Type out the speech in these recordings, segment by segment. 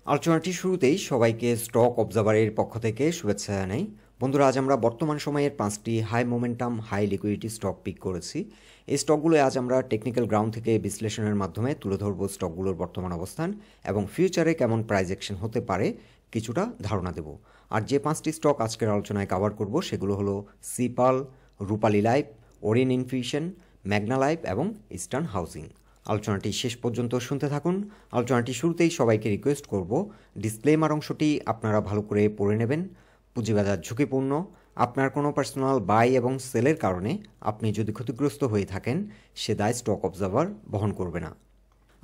আলোচনাটি শুরুতেই সবাইকে স্টক অবজারভারের পক্ষ থেকে শুভেচ্ছা জানাই। বন্ধুরা, আজ আমরা বর্তমান সময়ের 5টি high momentum high liquidity stock pick করেছি। এই স্টকগুলো আজ আমরা টেকনিক্যাল গ্রাউন্ড থেকে বিশ্লেষণের মাধ্যমে তুলে ধরব স্টকগুলোর বর্তমান অবস্থান এবং ফিউচারে কেমন প্রাইস অ্যাকশন হতে পারে কিছুটা ধারণা দেব। আর যে 5টি স্টক আজকের আলোচনায় কভার করব সেগুলো হলো সিপার্ল, রূপালী লাইফ, ওরিয়ন ইনফিউশন, মেঘনা লাইফ এবং ইস্টার্ন হাউজিং। আলোচনাটি শেষ পর্যন্ত শুনতে থাকুন। আলোচনাটি শুরুতেই সবাইকে রিকোয়েস্ট করব ডিসক্লেমার অংশটি আপনারা ভালো করে পড়ে নেবেন। পুঁজিবাজার ঝুঁকিপূর্ণ। আপনার কোনো পার্সোনাল বাই এবং সেলের কারণে আপনি যদি ক্ষতিগ্রস্ত হয়ে থাকেন সে দায় স্টক অবজারভার বহন করবে না।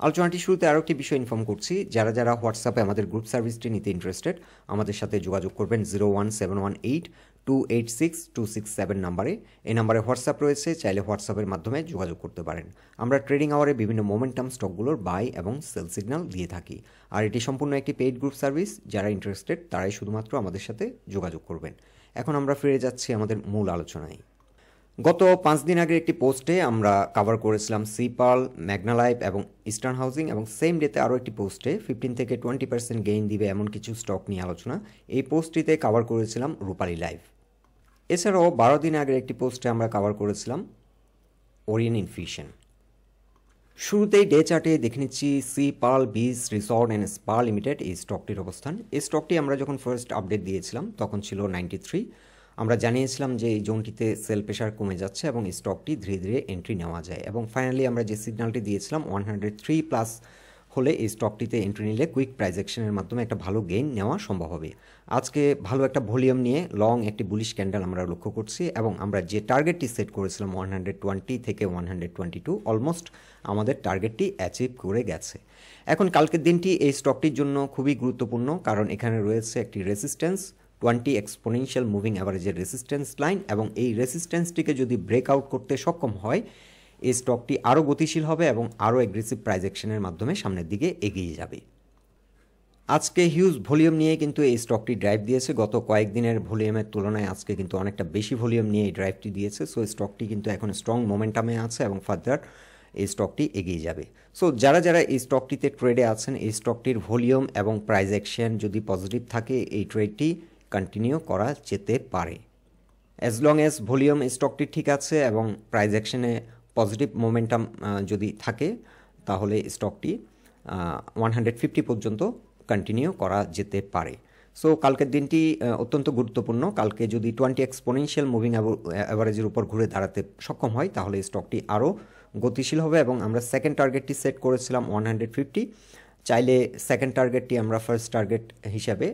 আলোচনাটি শুরুতে আরও একটি বিষয় ইনফর্ম করছি, যারা যারা হোয়াটসঅ্যাপে আমাদের গ্রুপ সার্ভিসটি নিতে ইন্টারেস্টেড আমাদের সাথে যোগাযোগ করবেন 01718286267 নাম্বারে। এই নাম্বারে হোয়াটসঅ্যাপ রয়েছে, চাইলে হোয়াটসঅ্যাপের মাধ্যমে যোগাযোগ করতে পারেন। আমরা ট্রেডিং আওয়ারে বিভিন্ন মোমেন্টাম স্টকগুলোর বাই এবং সেল সিগন্যাল দিয়ে থাকি। আর এটি সম্পূর্ণ একটি পেইড গ্রুপ সার্ভিস, যারা ইন্টারেস্টেড তারাই শুধুমাত্র আমাদের সাথে যোগাযোগ করবেন। এখন আমরা ফিরে যাচ্ছি আমাদের মূল আলোচনায়। গত 5 দিন আগের একটি পোস্টে আমরা কভার করেছিলাম সিপার্ল, মেঘনা লাইফ এবং ইস্টার্ন হাউজিং, এবং সেম ডেতে আরও একটি পোস্টে 15 থেকে 20% গেইন দিবে এমন কিছু স্টক নিয়ে আলোচনা। এই পোস্টটিতে কভার করেছিলাম রূপালী লাইফ। এছাড়াও 12 দিন আগের একটি পোস্টে আমরা কভার করেছিলাম ওরিয়ন ইনফিউশন। শুরুতেই ডে চার্টে দেখে নিচ্ছি Sea Pearl beach resort and spa limited এই স্টকটির অবস্থান। এই স্টকটি আমরা যখন ফার্স্ট আপডেট দিয়েছিলাম তখন ছিল 93। আমরা জানিয়েছিলাম যে এই জোনটিতে সেল প্রেশার কমে যাচ্ছে এবং স্টকটি ধীরে ধীরে এন্ট্রি নেওয়া যায়, এবং ফাইনালি আমরা যে সিগন্যালটি দিয়েছিলাম 103 প্লাস হলে এই স্টকটিতে এন্ট্রি নিলে কুইক প্রাইস অ্যাকশনের মাধ্যমে একটা ভালো গেইন নেওয়া সম্ভব হবে। আজকে ভালো একটা ভলিউম নিয়ে লং একটি বুলিশ ক্যান্ডেল আমরা লক্ষ্য করছি, এবং আমরা যে টার্গেটটি সেট করেছিলাম 120 থেকে 122 অলমোস্ট আমাদের টার্গেটটি অ্যাচিভ করে গেছে। এখন কালকের দিনটি এই স্টকটির জন্য খুবই গুরুত্বপূর্ণ, কারণ এখানে রয়েছে একটি রেসিস্ট্যান্স 20 এক্সপোনেনশিয়াল মুভিং অ্যাভারেজের রেসিস্ট্যান্স লাইন, এবং এই রেসিস্ট্যান্সটিকে যদি ব্রেকআউট করতে সক্ষম হয় এই স্টকটি আরও গতিশীল হবে এবং আরও অ্যাগ্রেসিভ প্রাইস অ্যাকশনের মাধ্যমে সামনের দিকে এগিয়ে যাবে। আজকে হিউজ ভলিউম নিয়ে কিন্তু এই স্টকটি ড্রাইভ দিয়েছে। গত কয়েকদিনের ভলিউমের তুলনায় আজকে কিন্তু অনেকটা বেশি ভলিউম নিয়ে এই ড্রাইভটি দিয়েছে। সো স্টকটি কিন্তু এখন স্ট্রং মোমেন্টামে আছে এবং ফার্দার এই স্টকটি এগিয়ে যাবে। সো যারা যারা এই স্টকটিতে ট্রেডে আছেন, এই স্টকটির ভলিউম এবং প্রাইস অ্যাকশন যদি পজিটিভ থাকে এই ট্রেডটি কন্টিনিউ করা যেতে পারে। অ্যাজ লং অ্যাজ ভলিউম স্টকটি ঠিক আছে এবং প্রাইস অ্যাকশনে পজিটিভ মোমেন্টাম যদি থাকে তাহলে স্টকটি 150 পর্যন্ত কন্টিনিউ করা যেতে পারে। সো কালকের দিনটি অত্যন্ত গুরুত্বপূর্ণ। কালকে যদি 20 এক্সপোনেনশিয়াল মুভিং অ্যাভারেজের উপর ঘুরে দাঁড়াতে সক্ষম হয় তাহলে স্টকটি আরও গতিশীল হবে, এবং আমরা সেকেন্ড টার্গেটটি সেট করেছিলাম 150। চাইলে সেকেন্ড টার্গেটটি আমরা ফার্স্ট টার্গেট হিসাবে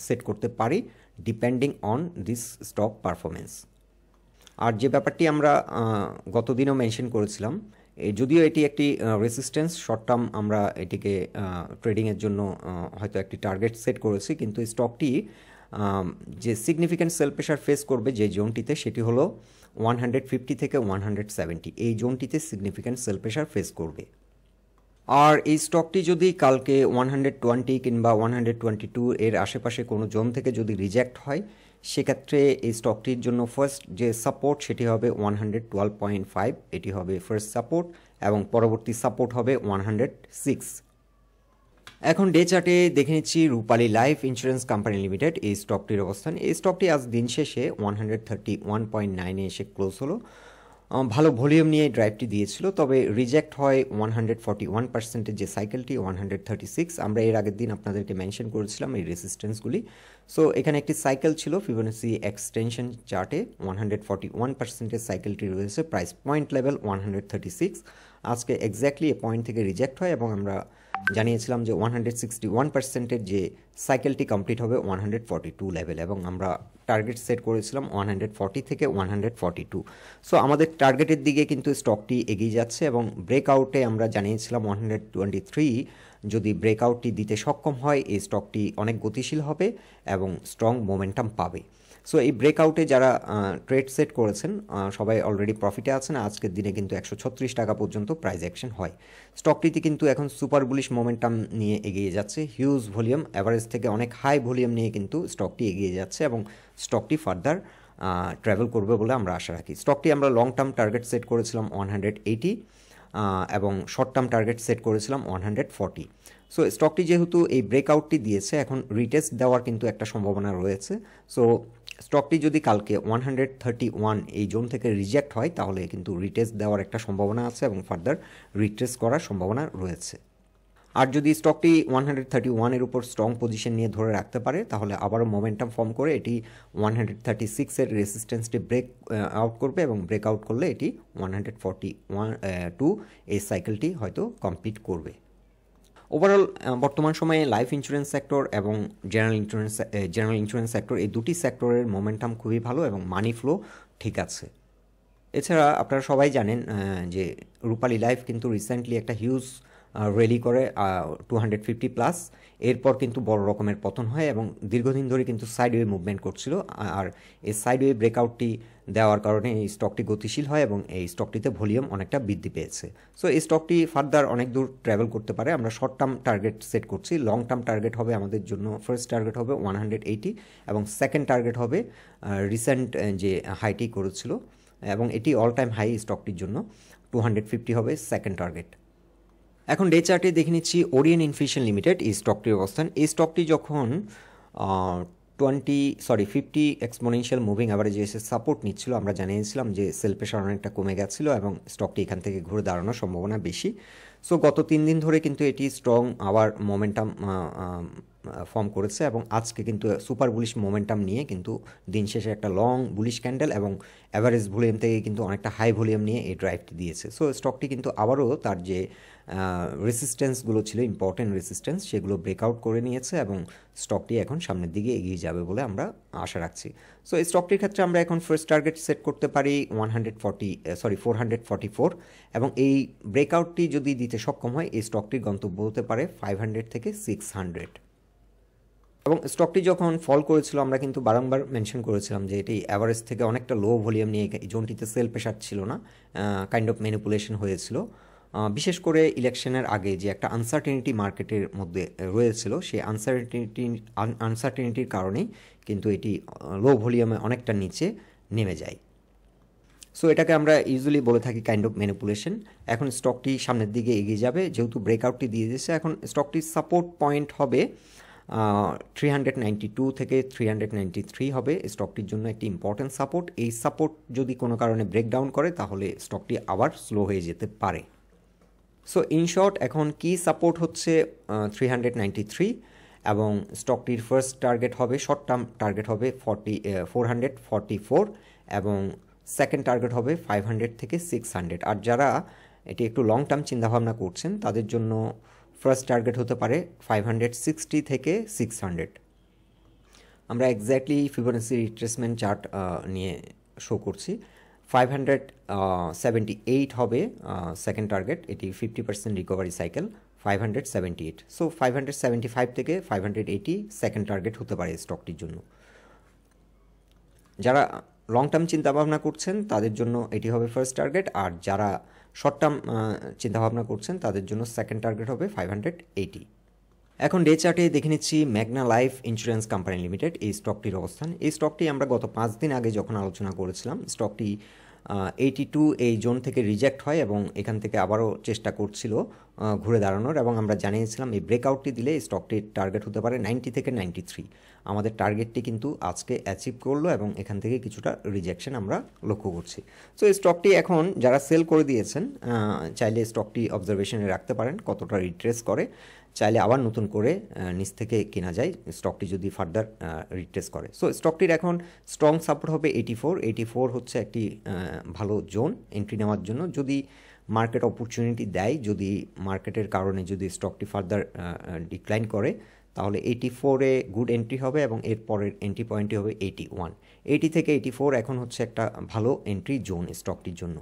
সেট করতে পারি depending on this stock performance. আর যে ব্যাপারটি আমরা গতদিনও মেনশন করেছিলাম, যদিও এটি একটি রেসিস্ট্যান্স, শর্ট টার্ম আমরা এটিকে ট্রেডিংয়ের জন্য হয়তো একটি টার্গেট সেট করেছি, কিন্তু স্টকটি যে সিগনিফিক্যান্ট সেল প্রেশার ফেস করবে যে জোনটিতে সেটি হলো 150 থেকে 170। এই জোনটিতে সিগনিফিক্যান্ট সেল প্রেশার ফেস করবে। আর এই স্টকটি যদি কালকে 120 কিংবা 122 এর আশেপাশে কোনো জোন থেকে যদি রিজেক্ট হয় সেক্ষেত্রে এই স্টকটির জন্য ফার্স্ট যে সাপোর্ট সেটি হবে 112.5, এটি হবে ফার্স্ট সাপোর্ট, এবং পরবর্তী সাপোর্ট হবে 106। এখন ডে চার্টে দেখে নিচ্ছি রূপালী লাইফ ইন্স্যুরেন্স কোম্পানি লিমিটেড এই স্টকটির অবস্থান। এই স্টকটি আজ দিন শেষে 131.9 এসে ক্লোজ হলো। ভালো ভলিউম নিয়ে ড্রাইভটি দিয়েছিল, তবে রিজেক্ট হয় 141%-এর যে সাইকেলটি 136। আমরা এর আগের দিন আপনাদেরকে মেনশন করেছিলাম এই রেসিস্ট্যান্সগুলি। সো এখানে একটি সাইকেল ছিল ফিবোনাচি এক্সটেনশন চার্টে 141%-এর সাইকেলটি রয়েছে, প্রাইস পয়েন্ট লেভেল 136। আজকে এক্স্যাক্টলি এ পয়েন্ট থেকে রিজেক্ট হয় এবং আমরা জানিয়েছিলাম যে 161%-এর যে সাইকেলটি কমপ্লিট হবে 142 লেভেল, এবং আমরা টার্গেট সেট করেছিলাম 140 থেকে 142। সো আমাদের টার্গেটের দিকে কিন্তু স্টকটি এগিয়ে যাচ্ছে, এবং ব্রেকআউটে আমরা জানিয়েছিলাম 123 যদি ব্রেকআউটটি দিতে সক্ষম হয় এই স্টকটি অনেক গতিশীল হবে এবং স্ট্রং মোমেন্টাম পাবে। সো এই ব্রেকআউটে যারা ট্রেড সেট করেছেন সবাই অলরেডি প্রফিটে আছেন। আজকের দিনে কিন্তু 136 টাকা পর্যন্ত প্রাইস অ্যাকশন হয়। স্টকটিতে কিন্তু এখন সুপার বুলিশ মোমেন্টাম নিয়ে এগিয়ে যাচ্ছে, হিউজ ভলিউম অ্যাভারেজ থেকে অনেক হাই ভলিউম নিয়ে কিন্তু স্টকটি এগিয়ে যাচ্ছে, এবং স্টকটি ফার্দার ট্রাভেল করবে বলে আমরা আশা রাখি। স্টকটি আমরা লং টার্ম টার্গেট সেট করেছিলাম 180 এবং শর্ট টার্ম টার্গেট সেট করেছিলাম 140। সো স্টকটি যেহেতু এই ব্রেকআউটটি দিয়েছে, এখন রিটেস্ট দেওয়ার কিন্তু একটা সম্ভাবনা রয়েছে। সো স্টকটি যদি কালকে 131 এই জোন থেকে রিজেক্ট হয় তাহলে কিন্তু রিটেস্ট দেওয়ার একটা সম্ভাবনা আছে এবং ফার্দার রিট্রেস করার সম্ভাবনা রয়েছে। আর যদি স্টকটি 131 এর উপর স্ট্রং পজিশন নিয়ে ধরে রাখতে পারে তাহলে আবারও মোমেন্টাম ফর্ম করে এটি 136 এর রেসিস্ট্যান্সটি ব্রেক আউট করবে এবং ব্রেক আউট করলে এটি 142 এই সাইকেলটি হয়তো কমপ্লিট করবে। ওভারঅল বর্তমান সময়ে লাইফ ইন্স্যুরেন্স সেক্টর এবং জেনারেল ইন্স্যুরেন্স সেক্টর এই দুটি সেক্টরের মোমেন্টাম খুবই ভালো এবং মানি ফ্লো ঠিক আছে। এছাড়া আপনারা সবাই জানেন যে রূপালী লাইফ কিন্তু রিসেন্টলি একটা হিউজ র্যালি করে 250 প্লাস, এরপর কিন্তু বড় রকমের পতন হয় এবং দীর্ঘদিন ধরে কিন্তু সাইডওয়ে মুভমেন্ট করছিল। আর এই সাইডওয়ে ব্রেকআউটটি দেওয়ার কারণে এই স্টকটি গতিশীল হয় এবং এই স্টকটিতে ভলিউম অনেকটা বৃদ্ধি পেয়েছে। সো এই স্টকটি ফার্দার অনেক দূর ট্রাভেল করতে পারে। আমরা শর্ট টার্ম টার্গেট সেট করছি। লং টার্ম টার্গেট হবে আমাদের জন্য, ফার্স্ট টার্গেট হবে 180 এবং সেকেন্ড টার্গেট হবে রিসেন্ট যে হাইটি করেছিল এবং এটি অল টাইম হাই স্টকটির জন্য 250 হবে সেকেন্ড টার্গেট। এখন ডে চার্টে দেখে নিচ্ছি ওরিয়ন ইনফিউশন লিমিটেড এই স্টকটির অবস্থান। এই স্টকটি যখন 50 এক্সপোনেনশিয়াল মুভিং অ্যাভারেজে এসে সাপোর্ট নিচ্ছিল, আমরা জানিয়েছিলাম যে সেল প্রেশার অনেকটা কমে গেছিলো এবং স্টকটি এখান থেকে ঘুরে দাঁড়ানোর সম্ভাবনা বেশি। সো গত 3 দিন ধরে কিন্তু এটি স্ট্রং আবার মোমেন্টাম ফর্ম করেছে এবং আজকে কিন্তু সুপার বুলিশ মোমেন্টাম নিয়ে কিন্তু দিন শেষে একটা লং বুলিশ ক্যান্ডেল এবং অ্যাভারেজ ভলিউম থেকে কিন্তু অনেকটা হাই ভলিউম নিয়ে এই ড্রাইভটি দিয়েছে। সো স্টকটি কিন্তু আবারও তার যে রেসিস্ট্যান্সগুলো ছিল, ইম্পর্টেন্ট রেসিস্ট্যান্স, সেগুলো ব্রেকআউট করে নিয়েছে এবং স্টকটি এখন সামনের দিকে এগিয়ে যাবে বলে আমরা আশা রাখছি। সো এই স্টকটির ক্ষেত্রে আমরা এখন ফার্স্ট টার্গেট সেট করতে পারি 444 এবং এই ব্রেকআউটটি যদি দিতে সক্ষম হয় এই স্টকটির গন্তব্য হতে পারে 500 থেকে 600। এবং স্টকটি যখন ফল করেছিল আমরা কিন্তু বারংবার মেনশন করেছিলাম যে এটি অ্যাভারেজ থেকে অনেকটা লো ভলিউম নিয়ে, এই জোনটিতে সেল প্রেশার ছিল না, কাইন্ড অফ ম্যানিপুলেশন হয়েছিল। বিশেষ করে ইলেকশনের আগে যে একটা আনসার্টেনিটি মার্কেটের মধ্যে রয়েছিল, সেই আনসার্টেনিটির কারণেই কিন্তু এটি লো ভলিউমে অনেকটা নিচে নেমে যায়। সো এটাকে আমরা ইউজুয়ালি বলে থাকি কাইন্ড অফ ম্যানিপুলেশন। এখন স্টকটি সামনের দিকে এগিয়ে যাবে, যেহেতু ব্রেকআউটটি দিয়ে দিয়েছে। এখন স্টকটির সাপোর্ট পয়েন্ট হবে 392 থেকে 393 হবে স্টকটির জন্য একটি ইম্পর্টেন্ট সাপোর্ট। এই সাপোর্ট যদি কোনো কারণে ব্রেকডাউন করে তাহলে স্টকটি আবার স্লো হয়ে যেতে পারে। সো ইন শর্ট এখন কি সাপোর্ট হচ্ছে 393 এবং স্টকটির ফার্স্ট টার্গেট হবে, শর্ট টার্ম টার্গেট হবে 444 এবং সেকেন্ড টার্গেট হবে 500 থেকে 600। আর যারা এটি একটু লং টার্ম চিন্তাভাবনা করছেন তাদের জন্য ফার্স্ট টার্গেট হতে পারে 560 থেকে 600। আমরা এক্স্যাক্টলি ফিবোনাচি রিট্রেসমেন্ট চার্ট নিয়ে শো করছি। 578 হবে সেকেন্ড টার্গেট, এটি 50% রিকভারি সাইকেল 578। সো 575 থেকে 580 সেকেন্ড টার্গেট হতে পারে স্টকটির জন্য। যারা লং টার্ম চিন্তাভাবনা করছেন তাদের জন্য এটি হবে ফার্স্ট টার্গেট, আর যারা শর্ট টার্ম চিন্তাভাবনা করছেন তাদের জন্য সেকেন্ড টার্গেট হবে 580। এখন ডে চার্টে দেখে নিচ্ছি মেঘনা লাইফ ইন্স্যুরেন্স কোম্পানি লিমিটেড এই স্টকটির অবস্থান। এই স্টকটি আমরা গত 5 দিন আগে যখন আলোচনা করেছিলাম, স্টকটি 82 এই জোন থেকে রিজেক্ট হয় এবং এখান থেকে আবারও চেষ্টা করছিল ঘুরে দাঁড়ানোর এবং আমরা জানিয়েছিলাম এই ব্রেকআউটটি দিলে স্টকটির টার্গেট হতে পারে 90 থেকে 93। আমাদের টার্গেটটি কিন্তু আজকে অ্যাচিভ করলো এবং এখান থেকে কিছুটা রিজেকশন আমরা লক্ষ্য করছি। সো এই স্টকটি এখন যারা সেল করে দিয়েছেন চাইলে স্টকটি অবজারভেশনে রাখতে পারেন কতটা রিট্রেস করে, চাইলে আবার নতুন করে নিচ থেকে কেনা যায় স্টকটি যদি ফার্দার রিট্রেস করে। সো স্টকটির এখন স্ট্রং সাপোর্ট হবে 84 হচ্ছে একটি ভালো জোন এন্ট্রি নেওয়ার জন্য। যদি মার্কেট অপরচুনিটি দেয়, যদি মার্কেটের কারণে যদি স্টকটি ফার্দার ডিক্লাইন করে তাহলে 84-এ গুড এন্ট্রি হবে এবং এর পরের এন্ট্রি পয়েন্টটি হবে 81। 80 থেকে 84 এখন হচ্ছে একটা ভালো এন্ট্রি জোন স্টকটির জন্য।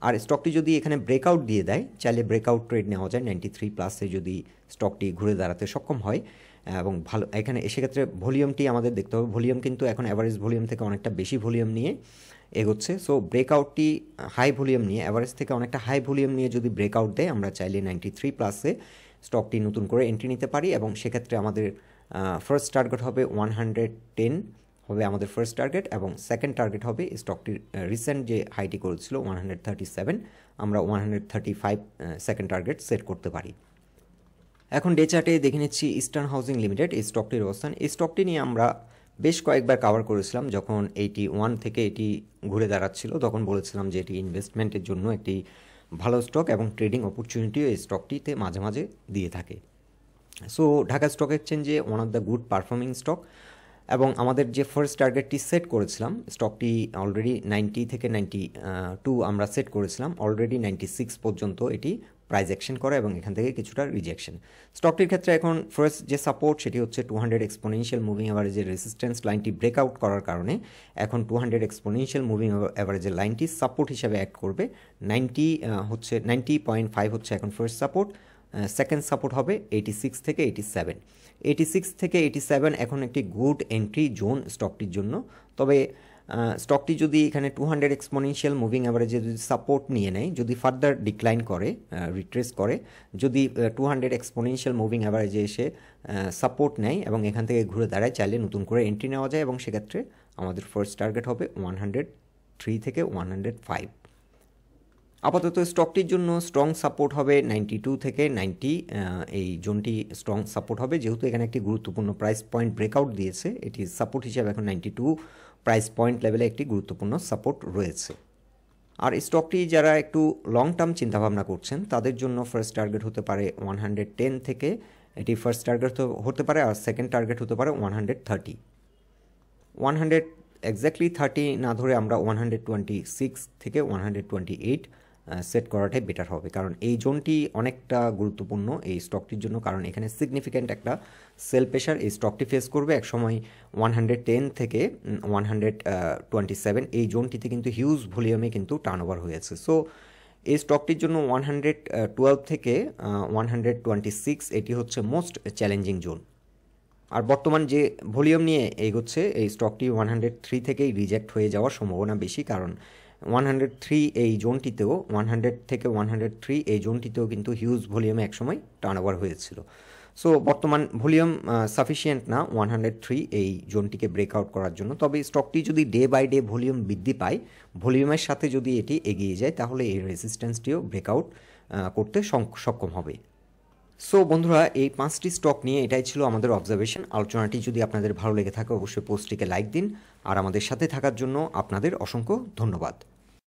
আর স্টকটি যদি এখানে ব্রেকআউট দিয়ে দেয় চাইলে ব্রেকআউট ট্রেড নেওয়া যায় 93 প্লাসে যদি স্টকটি ঘুরে দাঁড়াতে সক্ষম হয় এবং ভালো এখানে সেক্ষেত্রে ভলিউমটি আমাদের দেখতে হবে। ভলিউম কিন্তু এখন অ্যাভারেজ ভলিউম থেকে অনেকটা বেশি ভলিউম নিয়ে এগোচ্ছে। সো ব্রেকআউটটি হাই ভলিউম নিয়ে, অ্যাভারেজ থেকে অনেকটা হাই ভলিউম নিয়ে যদি ব্রেকআউট দেয় আমরা চাইলে 93 প্লাসে স্টকটি নতুন করে এন্ট্রি নিতে পারি এবং সেক্ষেত্রে আমাদের ফার্স্ট টার্গেট হবে 110 হবে আমাদের ফার্স্ট টার্গেট এবং সেকেন্ড টার্গেট হবে স্টকটির রিসেন্ট যে হাইটি করেছিল 137, আমরা 135 সেকেন্ড টার্গেট সেট করতে পারি। এখন ডে চার্টে দেখে নিচ্ছি ইস্টার্ন হাউজিং লিমিটেড এই স্টকটির অবস্থান। এই স্টকটি নিয়ে আমরা বেশ কয়েকবার কভার করেছিলাম, যখন 81 থেকে এটি ঘুরে দাঁড়াচ্ছিল তখন বলেছিলাম যে এটি ইনভেস্টমেন্টের জন্য একটি ভালো স্টক এবং ট্রেডিং অপরচুনিটিও এই স্টকটিতে মাঝে মাঝে দিয়ে থাকে। সো ঢাকা স্টক এক্সচেঞ্জে one of the good performing stock, এবং আমাদের যে ফার্স্ট টার্গেটটি সেট করেছিলাম স্টকটি অলরেডি 90 থেকে 92 আমরা সেট করেছিলাম, অলরেডি 96 পর্যন্ত এটি প্রাইস অ্যাকশন করে এবং এখান থেকে কিছুটা রিজেকশন। স্টকটির ক্ষেত্রে এখন ফার্স্ট যে সাপোর্ট সেটি হচ্ছে 200 এক্সপোনেনশিয়াল মুভিং অ্যাভারেজের রেজিস্ট্যান্স লাইনটি ব্রেকআউট করার কারণে এখন 200 এক্সপোনেনশিয়াল মুভিং অ্যাভারেজের লাইনটি সাপোর্ট হিসাবে অ্যাক্ট করবে। 90.5 হচ্ছে এখন ফার্স্ট সাপোর্ট, সেকেন্ড সাপোর্ট হবে 86 থেকে 87। 86 থেকে 87 এখন একটি গুড এন্ট্রি জোন স্টকটির জন্য। তবে স্টকটি যদি এখানে 200 এক্সপোনেনশিয়াল মুভিং অ্যাভারেজে যদি সাপোর্ট নিয়ে নেয়, যদি ফার্দার ডিক্লাইন করে, রিট্রেস করে, যদি 200 এক্সপোনেনশিয়াল মুভিং অ্যাভারেজে এসে সাপোর্ট নেয় এবং এখান থেকে ঘুরে দাঁড়ায়, চাইলে নতুন করে এন্ট্রি নেওয়া যায় এবং সেক্ষেত্রে আমাদের ফার্স্ট টার্গেট হবে 103 থেকে 105। আপাতত স্টকটির জন্য স্ট্রং সাপোর্ট হবে 92 থেকে 90, এই জোনটি স্ট্রং সাপোর্ট হবে, যেহেতু এখানে একটি গুরুত্বপূর্ণ প্রাইস পয়েন্ট ব্রেকআউট দিয়েছে। এটি সাপোর্ট হিসাবে এখন 92 প্রাইস পয়েন্ট লেভেলে একটি গুরুত্বপূর্ণ সাপোর্ট রয়েছে। আর স্টকটি যারা একটু লং টার্ম চিন্তাভাবনা করছেন তাদের জন্য ফার্স্ট টার্গেট হতে পারে 110 থেকে, এটি ফার্স্ট টার্গেট হতে পারে, আর সেকেন্ড টার্গেট হতে পারে 130। 100 এক্স্যাক্টলি 30 না ধরে আমরা 126 থেকে 128 সেট করাটাই বেটার হবে, কারণ এই জোনটি অনেকটা গুরুত্বপূর্ণ এই স্টকটির জন্য, কারণ এখানে সিগনিফিক্যান্ট একটা সেল প্রেশার এই স্টকটি ফেস করবে। একসময় 110 থেকে 127 এই জোনটিতে কিন্তু হিউজ ভলিউমে কিন্তু টার্নওভার হয়েছে। সো এই স্টকটির জন্য 112 থেকে 126 এটি হচ্ছে মোস্ট চ্যালেঞ্জিং জোন। আর বর্তমান যে ভলিউম নিয়ে এগোচ্ছে এই স্টকটি 103 থেকেই রিজেক্ট হয়ে যাওয়ার সম্ভাবনা বেশি, কারণ 103 এই জোনটিতেও 100 থেকে 103 এই জোনটিতেও কিন্তু হিউজ ভলিউমে একসময় টার্নওভার হয়েছিল। সো বর্তমান ভলিউম সাফিসিয়েন্ট না 103 এই জোনটিকে ব্রেকআউট করার জন্য। তবে স্টকটি যদি ডে বাই ডে ভলিউম বৃদ্ধি পায়, ভলিউমের সাথে যদি এটি এগিয়ে যায়, তাহলে এই রেজিস্ট্যান্সটিও ব্রেকআউট করতে সক্ষম হবে। সো বন্ধুরা, এই 5টি স্টক নিয়ে এটাই ছিল আমাদের অবজারভেশন। আলোচনাটি যদি আপনাদের ভালো লেগে থাকে অবশ্যই পোস্টটিকে লাইক দিন, আর আমাদের সাথে থাকার জন্য আপনাদের অসংখ্য ধন্যবাদ।